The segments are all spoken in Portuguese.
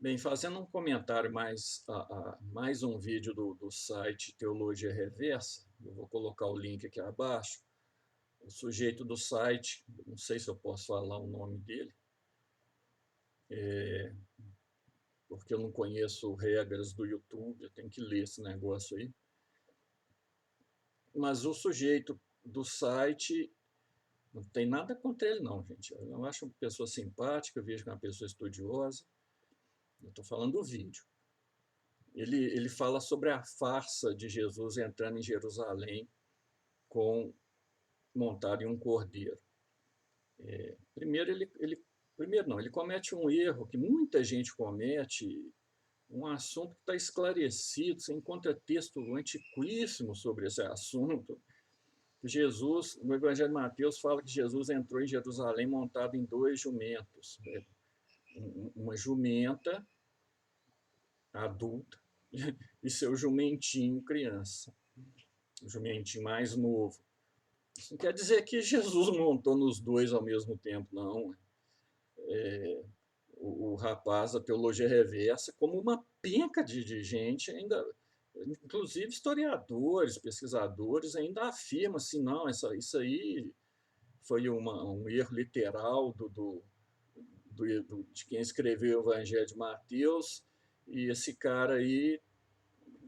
Bem, fazendo um comentário mais um vídeo do site Teologia Reversa, eu vou colocar o link aqui abaixo. O sujeito do site, não sei se eu posso falar o nome dele, porque eu não conheço regras do YouTube, eu tenho que ler esse negócio aí. Mas o sujeito do site, não tem nada contra ele não, gente. Eu acho uma pessoa simpática, eu vejo que é uma pessoa estudiosa. Eu estou falando do vídeo. Ele fala sobre a farsa de Jesus entrando em Jerusalém com montado em um cordeiro. Primeiro, ele comete um erro que muita gente comete, um assunto que está esclarecido, você encontra texto antiquíssimo sobre esse assunto. Jesus, no Evangelho de Mateus, fala que Jesus entrou em Jerusalém montado em dois jumentos. Uma jumenta adulta e seu jumentinho criança, o jumentinho mais novo. Isso não quer dizer que Jesus montou nos dois ao mesmo tempo, não. O rapaz da teologia reversa, como uma penca de gente, ainda, inclusive historiadores, pesquisadores, ainda afirmam assim, não, isso aí foi um erro literal de quem escreveu o Evangelho de Mateus, e esse cara aí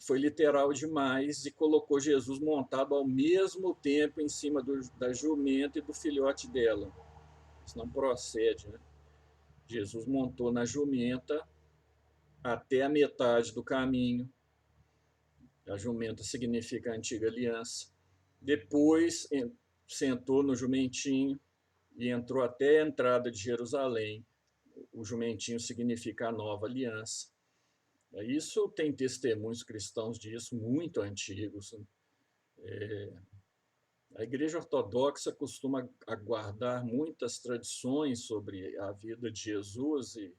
foi literal demais e colocou Jesus montado ao mesmo tempo em cima da jumenta e do filhote dela. Isso não procede, né? Jesus montou na jumenta até a metade do caminho. A jumenta significa a antiga aliança. Depois sentou no jumentinho e entrou até a entrada de Jerusalém. O jumentinho significa a nova aliança. Isso tem testemunhos cristãos disso muito antigos. A Igreja Ortodoxa costuma guardar muitas tradições sobre a vida de Jesus e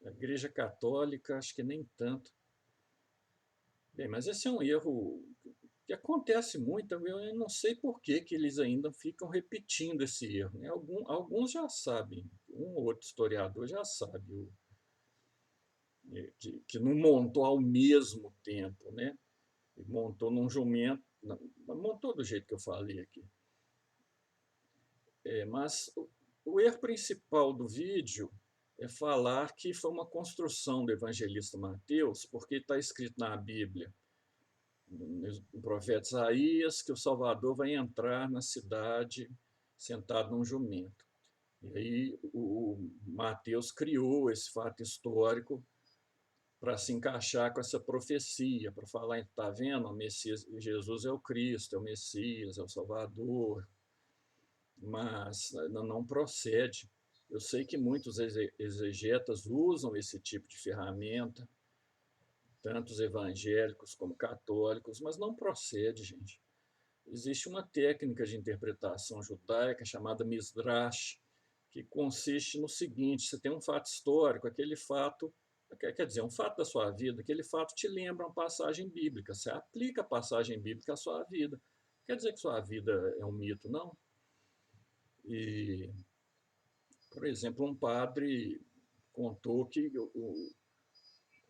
a Igreja Católica acho que nem tanto. Bem, mas esse é um erro que acontece muito, eu não sei por que eles ainda ficam repetindo esse erro. Né? Alguns já sabem, um ou outro historiador já sabe que não montou ao mesmo tempo, né? Montou num jumento, não, montou do jeito que eu falei aqui. Mas o erro principal do vídeo é falar que foi uma construção do evangelista Mateus, porque está escrito na Bíblia, no profeta Isaías, que o Salvador vai entrar na cidade sentado num jumento. E aí o Mateus criou esse fato histórico para se encaixar com essa profecia, para falar, está vendo, o Messias, Jesus é o Cristo, é o Messias, é o Salvador, mas não procede. Eu sei que muitos exegetas usam esse tipo de ferramenta, tanto os evangélicos como católicos, mas não procede, gente. Existe uma técnica de interpretação judaica chamada Midrash, que consiste no seguinte: você tem um fato histórico, aquele fato, quer dizer, um fato da sua vida, aquele fato te lembra uma passagem bíblica, você aplica a passagem bíblica à sua vida. Quer dizer que sua vida é um mito, não? E, por exemplo, um padre contou que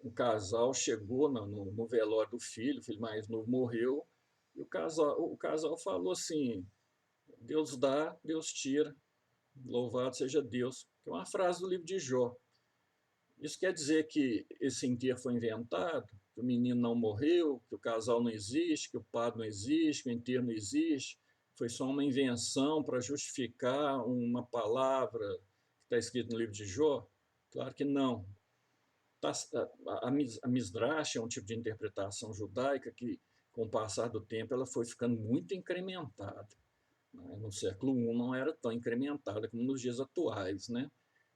um casal chegou no velório do filho, o filho mais novo morreu, e o casal falou assim: Deus dá, Deus tira, louvado seja Deus, que é uma frase do livro de Jó. Isso quer dizer que esse enterro foi inventado, que o menino não morreu, que o casal não existe, que o padre não existe, que o enterro não existe, foi só uma invenção para justificar uma palavra que está escrita no livro de Jó? Claro que não. A Midrash é um tipo de interpretação judaica que, com o passar do tempo, ela foi ficando muito incrementada. No século I não era tão incrementada como nos dias atuais, né?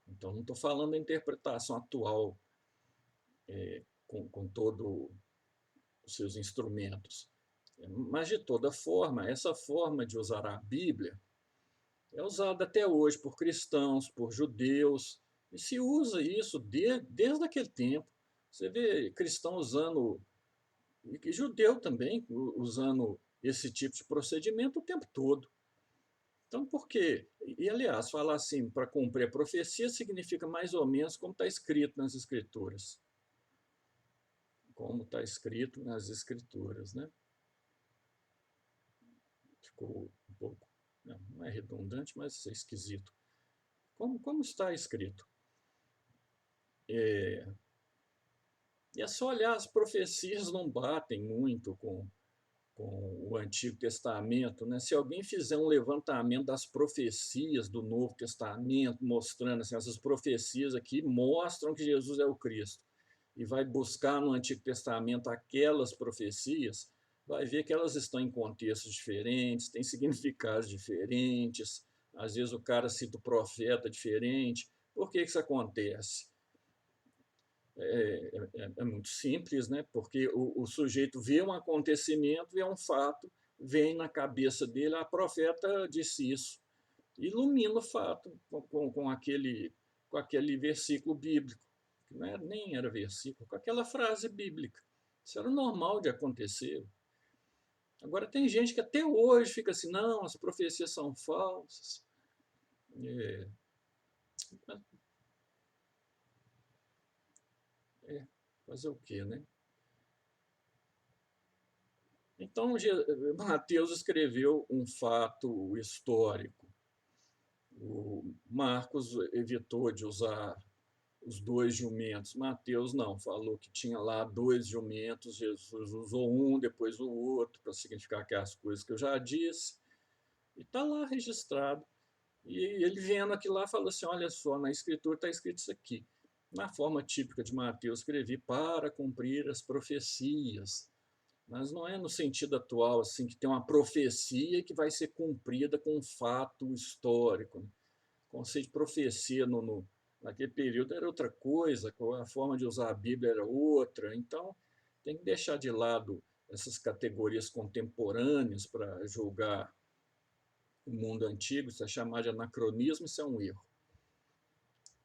Então, não estou falando da interpretação atual com todos os seus instrumentos. Mas, de toda forma, essa forma de usar a Bíblia é usada até hoje por cristãos, por judeus, e se usa isso desde aquele tempo. Você vê cristão usando, e judeu também, usando esse tipo de procedimento o tempo todo. Então, por quê? E, aliás, falar assim, para cumprir a profecia, significa mais ou menos como está escrito nas Escrituras. Como está escrito nas Escrituras, né? Ficou um pouco, não é redundante, mas é esquisito. Como está escrito? E é só olhar, as profecias não batem muito com o Antigo Testamento, né? Se alguém fizer um levantamento das profecias do Novo Testamento, mostrando assim, essas profecias aqui mostram que Jesus é o Cristo, e vai buscar no Antigo Testamento aquelas profecias, vai ver que elas estão em contextos diferentes, têm significados diferentes, às vezes o cara cita o profeta diferente. Por que isso acontece? É muito simples, né? Porque o sujeito vê um acontecimento, vê um fato, vem na cabeça dele, a profeta disse isso, ilumina o fato com aquele versículo bíblico, que não era, nem era versículo, com aquela frase bíblica. Isso era normal de acontecer. Agora, tem gente que até hoje fica assim, não, as profecias são falsas. É, é, fazer o quê, né? Então, Mateus escreveu um fato histórico. O Marcos evitou de usar os dois jumentos. Mateus não, falou que tinha lá dois jumentos, Jesus usou um, depois o outro, para significar aquelas coisas que eu já disse. E está lá registrado. E ele vendo aquilo lá, falou assim, olha só, na Escritura está escrito isso aqui. Na forma típica de Mateus, escrevi para cumprir as profecias. Mas não é no sentido atual, assim, que tem uma profecia que vai ser cumprida com um fato histórico. Né? O conceito de profecia naquele período era outra coisa, a forma de usar a Bíblia era outra. Então, tem que deixar de lado essas categorias contemporâneas para julgar o mundo antigo. Isso é chamado de anacronismo, isso é um erro.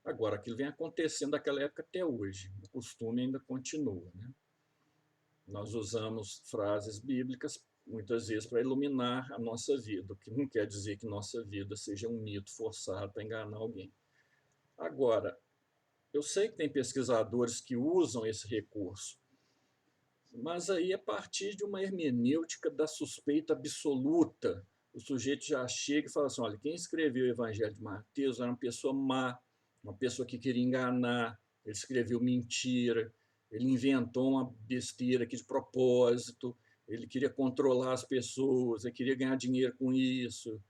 Agora, aquilo vem acontecendo daquela época até hoje. O costume ainda continua, né? Nós usamos frases bíblicas muitas vezes para iluminar a nossa vida, o que não quer dizer que nossa vida seja um mito forçado para enganar alguém. Agora, eu sei que tem pesquisadores que usam esse recurso, mas aí é a partir de uma hermenêutica da suspeita absoluta. O sujeito já chega e fala assim, olha, quem escreveu o Evangelho de Mateus era uma pessoa má, uma pessoa que queria enganar, ele escreveu mentira, ele inventou uma besteira aqui de propósito, ele queria controlar as pessoas, ele queria ganhar dinheiro com isso,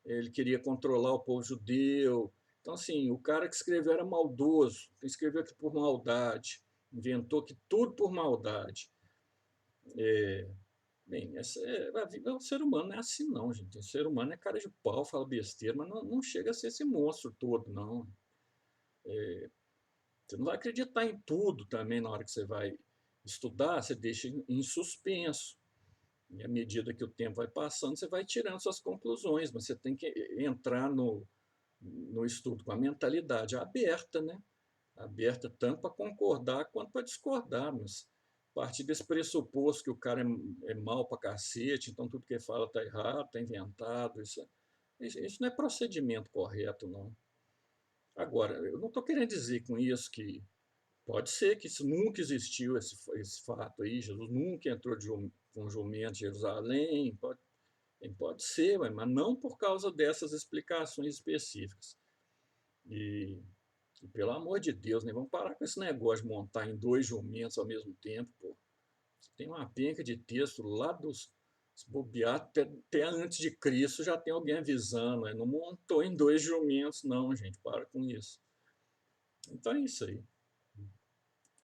ele queria controlar o povo judeu. Então, assim, o cara que escreveu era maldoso, escreveu aqui por maldade, inventou que tudo por maldade. Bem, o ser humano não é assim não, gente. O ser humano é cara de pau, fala besteira, mas não chega a ser esse monstro todo, não. Você não vai acreditar em tudo também na hora que você vai estudar, você deixa em suspenso. E à medida que o tempo vai passando, você vai tirando suas conclusões, mas você tem que entrar no estudo com a mentalidade aberta, né? Aberta tanto para concordar quanto para discordar, mas a partir desse pressuposto que o cara é mal para cacete, então tudo que ele fala está errado, está inventado, isso não é procedimento correto, não. Agora, eu não estou querendo dizer com isso que pode ser que isso nunca existiu, esse fato aí, Jesus nunca entrou com jumento em Jerusalém, pode ser, mas não por causa dessas explicações específicas. E pelo amor de Deus, né? Vamos parar com esse negócio de montar em dois jumentos ao mesmo tempo, pô. Tem uma penca de texto lá dos bobear, até antes de Cristo já tem alguém avisando, né? Não montou em dois jumentos, não, gente, para com isso. Então é isso aí.